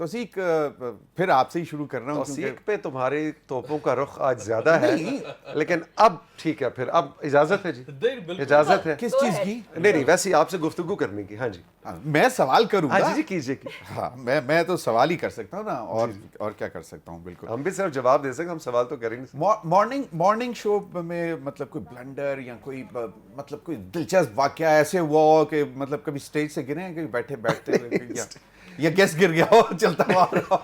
توثیق پھر آپ سے ہی شروع کر رہا ہوں. توثیق پہ تمہاری توپوں کا رخ آج زیادہ ہے, لیکن اب ٹھیک ہے, پھر اب اجازت ہے جی, اجازت ہے. کس چیز کی؟ نہیں ویسے ہی آپ سے گفتگو کرنے کی. ہاں جی میں سوال کروں گا. ہاں جی کیجیے. ہاں میں تو سوال ہی کر سکتا ہوں نا, اور کیا کر سکتا ہوں. بالکل ہم بھی صرف جواب دے سکتے, ہم سوال تو کریں نہیں. مارننگ شو میں مطلب کوئی بلنڈر یا کوئی مطلب کوئی دلچسپ واقعہ ایسے ہوا ہو کہ مطلب کبھی اسٹیج سے گرے ہیں, کبھی بیٹھتے ہوئے یا گیس گر گیا ہو چلتا ہوا؟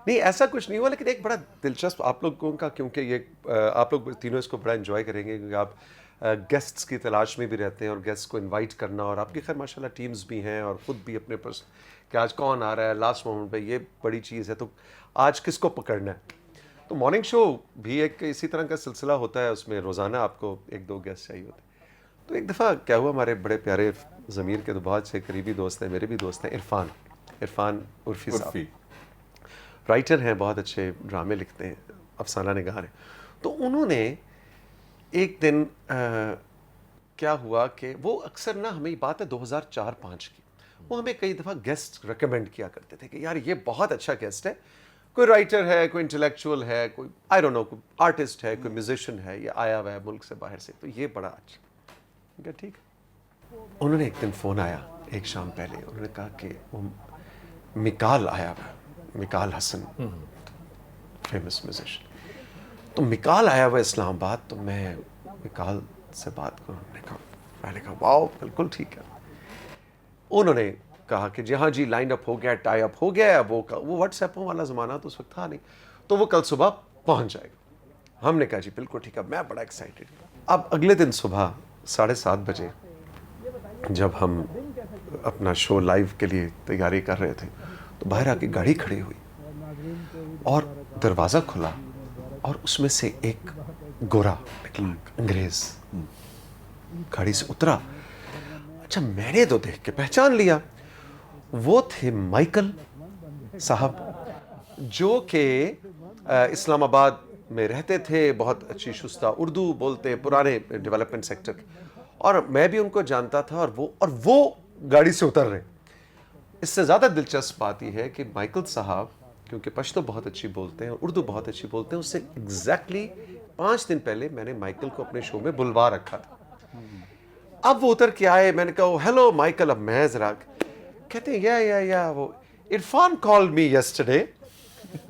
نہیں ایسا کچھ نہیں ہوا, لیکن ایک بڑا دلچسپ آپ لوگوں کا, کیونکہ یہ آپ لوگ تینوں اس کو بڑا انجوائے کریں گے, کیونکہ آپ گیسٹس کی تلاش میں بھی رہتے ہیں, اور گیسٹ کو انوائٹ کرنا, اور آپ کی خیر ماشاء اللہ ٹیمز بھی ہیں, اور خود بھی اپنے پرس کہ آج کون آ رہا ہے لاسٹ مومنٹ پہ, یہ بڑی چیز ہے. تو آج کس کو پکڑنا ہے؟ تو مارننگ شو بھی ایک اسی طرح کا سلسلہ ہوتا ہے, اس میں روزانہ آپ کو 1-2 گیسٹ چاہیے ہوتے ہیں. تو ایک دفعہ کیا ہوا, ہمارے بڑے پیارے ضمیر کے تو بہت سے قریبی دوست ہیں, میرے بھی دوست ہیں, عرفان عرفی صاحب, رائٹر ہیں, بہت اچھے ڈرامے لکھتے ہیں, افسانہ نگار ہیں. تو انہوں نے ایک دن کیا ہوا کہ وہ اکثر نا, ہمیں بات ہے 2004-5 کی, وہ ہمیں کئی دفعہ گیسٹ ریکمینڈ کیا کرتے تھے کہ یار یہ بہت اچھا گیسٹ ہے, کوئی رائٹر ہے, کوئی انٹلیکچوئل ہے, کوئی آئی ڈونٹ نو, کوئی آرٹسٹ ہے, کوئی میوزیشین ہے, یہ آیا ہوا ہے ملک سے باہر سے, تو یہ بڑا اچھا. ٹھیک. انہوں نے ایک دن فون آیا ایک شام پہلے, انہوں نے کہا کہ وہ مکال آیا ہوا ہے, مکال حسن, فیمس میوزیشین. تو مکال آیا ہوا اسلام آباد, تو میں مکال سے بات کروں, میں نے کہا واؤ بالکل ٹھیک ہے. انہوں نے کہا کہ جی ہاں جی لائن اپ ہو گیا, ٹائی اپ ہو گیا. وہ واٹس ایپوں والا زمانہ تو اس وقت تھا نہیں, تو وہ کل صبح پہنچ جائے گا. ہم نے کہا جی بالکل ٹھیک ہے, میں بڑا ایکسائٹیڈ. اب اگلے دن صبح 7:30 بجے جب ہم اپنا شو لائیو کے لیے تیاری کر رہے تھے, تو باہر آ کے گاڑی کھڑی ہوئی, اور دروازہ کھلا, اور اس میں سے ایک گورا نکلا, انگریز, گاڑی سے اترا. اچھا میں نے تو دیکھ کے پہچان لیا, وہ تھے مائیکل صاحب, جو کہ اسلام آباد میں رہتے تھے, بہت اچھی شستہ اردو بولتے, پرانے ڈیولپمنٹ سیکٹر کے, اور میں بھی ان کو جانتا تھا. اور وہ گاڑی سے اتر رہے. اس سے زیادہ دلچسپ بات یہ ہے کہ مائیکل صاحب کیونکہ پشتو بہت اچھی بولتے ہیں, اردو بہت اچھی بولتے ہیں, اس سے ایگزیکٹلی 5 دن پہلے میں نے مائیکل کو اپنے شو میں بلوا رکھا تھا. اب وہ اتر کے آئے, میں نے کہا ہیلو مائیکل. اب میں ذرا کہتے ہیں یا وہ عرفان کال می یسٹرڈے,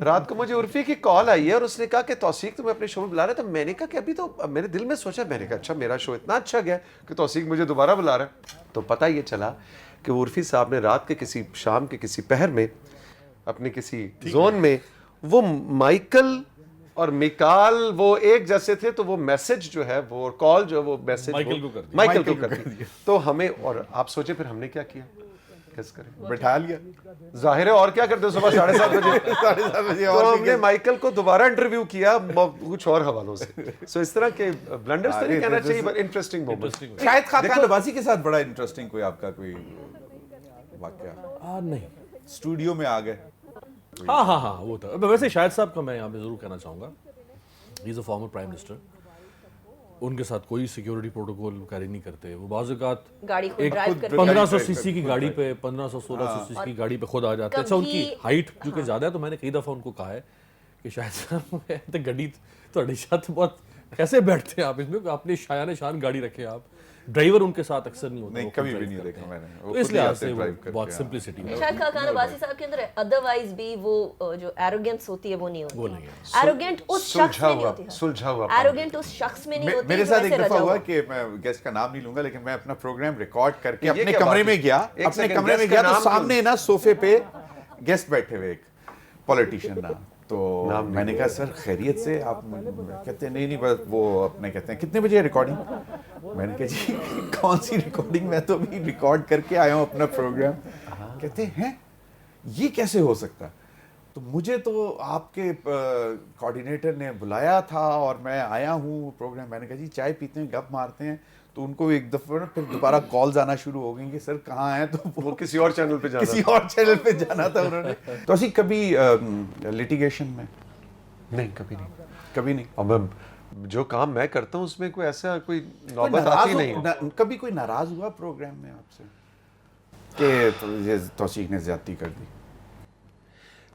رات کو مجھے عرفی کی کال آئی ہے, اور اس نے کہا کہ توثیق تمہیں اپنے شو میں بلا رہا ہے. تو میں نے کہا کہ ابھی تو میرے دل میں سوچا, میں نے کہا اچھا میرا شو اتنا اچھا گیا کہ توثیق مجھے دوبارہ بلا رہا ہے. تو پتہ یہ چلا کہ عرفی صاحب نے رات کے کسی شام کے کسی پہر میں اپنے کسی زون میں وہ مائیکل اور میکال وہ ایک جیسے تھے, تو وہ میسج جو ہے وہ کال جو ہے وہ میسج مائیکل کو کر دی. تو ہمیں, اور آپ سوچیں پھر ہم نے کیا کیا, کیس کریں, بٹھا لیا. ظاہر ہے, اور کیا کرتے صبح 7:30 بجے. تو ہم نے مائیکل کو دوبارہ انٹرویو کیا کچھ اور حوالوں سے. سو اس طرح کے بلنڈرز تو نہیں کہنا چاہیے, بٹ انٹرسٹنگ مومنٹ. شاید خاقان عباسی کے ساتھ بڑا انٹرسٹنگ کوئی آپ کا کوئی واقعہ؟ نہیں, اسٹوڈیو میں آ گئے. ہاں وہ تھا. ویسے شاہد صاحب کا میں یہاں پہ ضرور کہنا چاہوں گا, ہی از اے فارمر پرائم منسٹر. ان کے ساتھ کوئی سیکیورٹی پروٹوکول کیری نہیں کرتے. وہ بعض اوقات ایک 1500 سی سی کی گاڑی پہ 1500-1600 سی سی کی گاڑی پہ خود آ جاتے ہیں. اچھا ان کی ہائٹ چونکہ زیادہ ہے, تو میں نے کئی دفعہ ان کو کہا ہے کہ شاید صاحب گاڑی تھوڑی ساتھ بہت کیسے بیٹھتے ہیں آپ اس میں, اپنی شایان شان گاڑی رکھے آپ. ڈرائیور ان کے ساتھ اکثر نہیں ہوتا. نہیں کبھی بھی نہیں دیکھا میں نے. تو اس لحاظ سے بہت سمپلسٹی ہے. شاید خاقان عباسی صاحب کے اندر ادروائز بھی وہ جو ایروگینس ہوتی ہے وہ نہیں ہوتی. وہ نہیں ہے. ایروگینٹ اس شخص میں نہیں ہوتی. سلجھا ہوا ایروگینٹ اس شخص میں نہیں ہوتی. میرے ساتھ ایک دفعہ ہوا کہ میں گیسٹ کا نام نہیں لوں گا, لیکن میں اپنا پروگرام ریکارڈ کر کے اپنے کمرے میں گیا, تو سامنے نا صوفے پہ گیسٹ بیٹھے ہوئے, ایک پولیٹیشین نا. تو میں نے کہا سر خیریت سے آپ, کہتے ہیں نہیں بس وہ اپنے کہتے ہیں کتنے بجے ریکارڈنگ. میں نے کہا جی کون سی ریکارڈنگ, میں تو ابھی ریکارڈ کر کے آیا ہوں اپنا پروگرام. کہتے ہیں یہ کیسے ہو سکتا. تو مجھے تو آپ کے کوآرڈینیٹر نے بلایا تھا اور میں آیا ہوں پروگرام. میں نے کہا جی چائے پیتے ہیں, گپ مارتے ہیں. تو ان کو ایک دفعہ پھر دوبارہ کالز آنا شروع ہو گئی کہ سر کہاں ہیں, تو وہ کسی اور چینل پہ جانا تھا انہوں نے. تو اسی کبھی لیٹیگیشن میں نہیں, کبھی نہیں. اور جو کام میں کرتا ہوں اس میں کوئی ایسا کوئی نوبت آتی نہیں. کبھی کوئی ناراض ہوا پروگرام میں آپ سے کہ توثیق نے زیادتی کر دی؟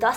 10